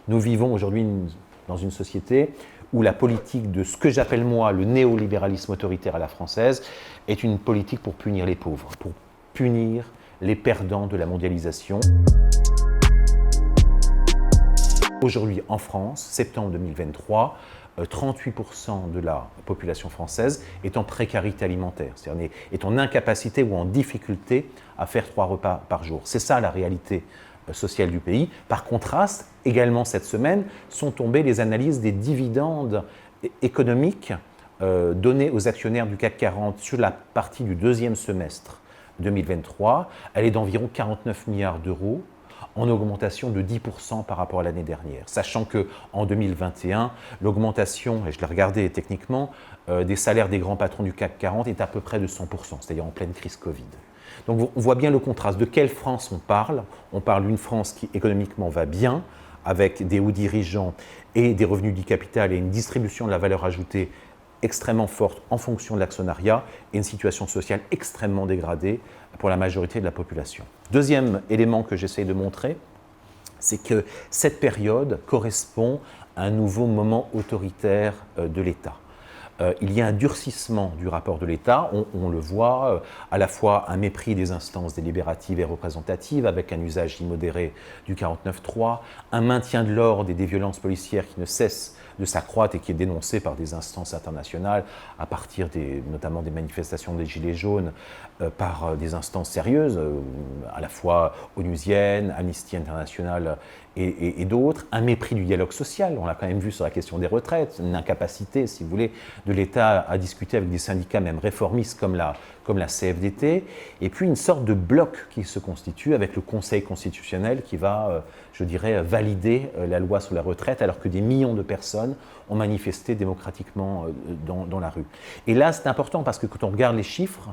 Nous vivons aujourd'hui dans une société où la politique de ce que j'appelle moi le néolibéralisme autoritaire à la française est une politique pour punir les pauvres, pour punir les perdants de la mondialisation. Aujourd'hui en France, septembre 2023, 38% de la population française est en précarité alimentaire, c'est-à-dire est en incapacité ou en difficulté à faire 3 repas par jour. C'est ça la réalité sociale du pays. Par contraste, également cette semaine, sont tombées les analyses des dividendes économiques donnés aux actionnaires du CAC 40 sur la partie du deuxième semestre 2023. Elle est d'environ 49 milliards d'euros, en augmentation de 10% par rapport à l'année dernière. Sachant qu'en 2021, l'augmentation, et je l'ai regardé techniquement, des salaires des grands patrons du CAC 40 est à peu près de 100%, c'est-à-dire en pleine crise Covid. Donc on voit bien le contraste. De quelle France on parle? On parle d'une France qui économiquement va bien, avec des hauts dirigeants et des revenus du capital et une distribution de la valeur ajoutée extrêmement forte en fonction de l'actionnariat et une situation sociale extrêmement dégradée pour la majorité de la population. Deuxième élément que j'essaye de montrer, c'est que cette période correspond à un nouveau moment autoritaire de l'État. Il y a un durcissement du rapport de l'État, on le voit, à la fois un mépris des instances délibératives et représentatives avec un usage immodéré du 49.3, un maintien de l'ordre et des violences policières qui ne cessent de s'accroître et qui est dénoncé par des instances internationales à partir notamment des manifestations des Gilets jaunes par des instances sérieuses, à la fois onusiennes, Amnesty International et d'autres, un mépris du dialogue social, on l'a quand même vu sur la question des retraites, une incapacité, si vous voulez, de l'État à discuter avec des syndicats même réformistes comme la CFDT, et puis une sorte de bloc qui se constitue avec le Conseil constitutionnel qui va, je dirais, valider la loi sur la retraite alors que des millions de personnes ont manifesté démocratiquement dans la rue. Et là, c'est important parce que quand on regarde les chiffres,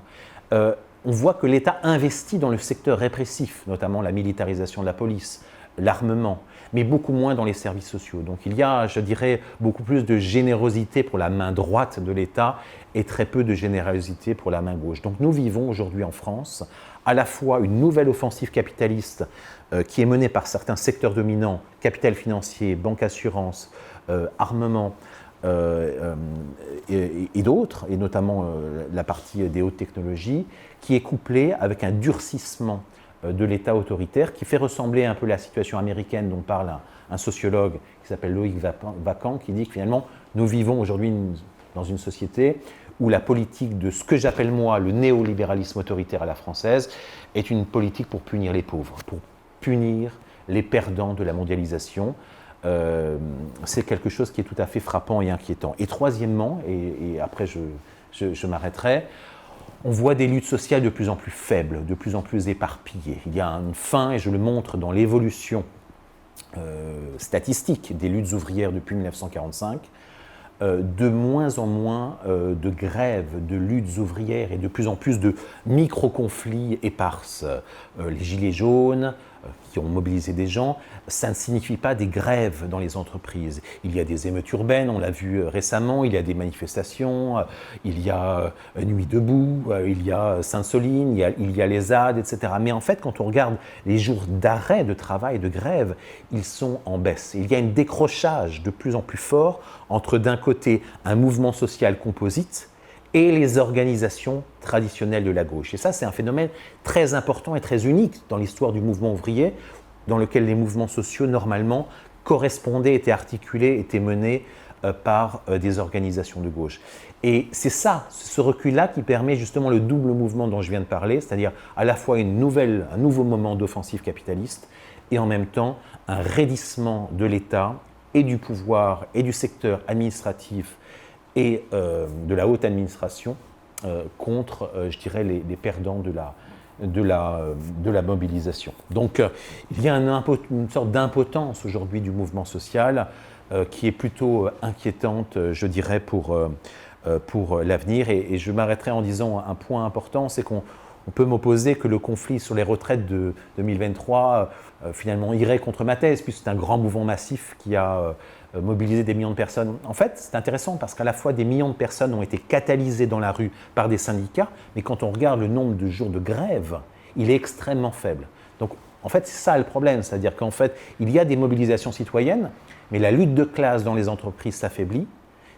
on voit que l'État investit dans le secteur répressif, notamment la militarisation de la police, l'armement, mais beaucoup moins dans les services sociaux. Donc il y a, je dirais, beaucoup plus de générosité pour la main droite de l'État et très peu de générosité pour la main gauche. Donc nous vivons aujourd'hui en France à la fois une nouvelle offensive capitaliste qui est menée par certains secteurs dominants, capital financier, banque assurance, armement, et d'autres, et notamment la partie des hautes technologies, qui est couplée avec un durcissement de l'État autoritaire qui fait ressembler un peu la situation américaine dont parle un sociologue qui s'appelle Loïc Vacan, qui dit que finalement nous vivons aujourd'hui dans une société où la politique de ce que j'appelle moi le néolibéralisme autoritaire à la française est une politique pour punir les pauvres, pour punir les perdants de la mondialisation. C'est quelque chose qui est tout à fait frappant et inquiétant. Et troisièmement, et après je m'arrêterai, on voit des luttes sociales de plus en plus faibles, de plus en plus éparpillées. Il y a une fin, et je le montre dans l'évolution statistique des luttes ouvrières depuis 1945, de moins en moins de grèves, de luttes ouvrières et de plus en plus de micro-conflits éparses. Les gilets jaunes qui ont mobilisé des gens, ça ne signifie pas des grèves dans les entreprises. Il y a des émeutes urbaines, on l'a vu récemment, il y a des manifestations, il y a Nuit debout, il y a Sainte-Soline, il y a les ZAD, etc. Mais en fait, quand on regarde les jours d'arrêt de travail, de grève, ils sont en baisse. Il y a un décrochage de plus en plus fort entre d'un côté un mouvement social composite et les organisations traditionnelles de la gauche. Et ça, c'est un phénomène très important et très unique dans l'histoire du mouvement ouvrier, dans lequel les mouvements sociaux, normalement, correspondaient, étaient articulés, étaient menés par des organisations de gauche. Et c'est ça, ce recul-là qui permet justement le double mouvement dont je viens de parler, c'est-à-dire à la fois un nouveau moment d'offensive capitaliste et en même temps un raidissement de l'État et du pouvoir et du secteur administratif et de la haute administration contre, je dirais, les perdants de la mobilisation. Donc il y a une sorte d'impotence aujourd'hui du mouvement social qui est plutôt inquiétante, je dirais, pour l'avenir. Et je m'arrêterai en disant un point important, c'est qu'on peut m'opposer que le conflit sur les retraites de 2023 finalement irait contre ma thèse, puisque c'est un grand mouvement massif qui a mobilisé des millions de personnes. En fait, c'est intéressant parce qu'à la fois des millions de personnes ont été catalysées dans la rue par des syndicats, mais quand on regarde le nombre de jours de grève, il est extrêmement faible. Donc En fait, c'est ça le problème, c'est-à-dire qu'en fait, il y a des mobilisations citoyennes, mais la lutte de classe dans les entreprises s'affaiblit,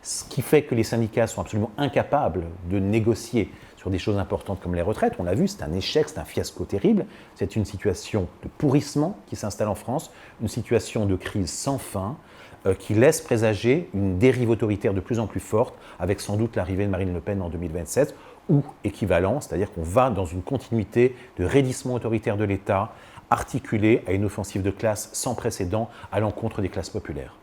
ce qui fait que les syndicats sont absolument incapables de négocier sur des choses importantes comme les retraites. On l'a vu, c'est un échec, c'est un fiasco terrible. C'est une situation de pourrissement qui s'installe en France, une situation de crise sans fin, qui laisse présager une dérive autoritaire de plus en plus forte, avec sans doute l'arrivée de Marine Le Pen en 2027, ou équivalent, c'est-à-dire qu'on va dans une continuité de raidissement autoritaire de l'État, articulée à une offensive de classe sans précédent à l'encontre des classes populaires.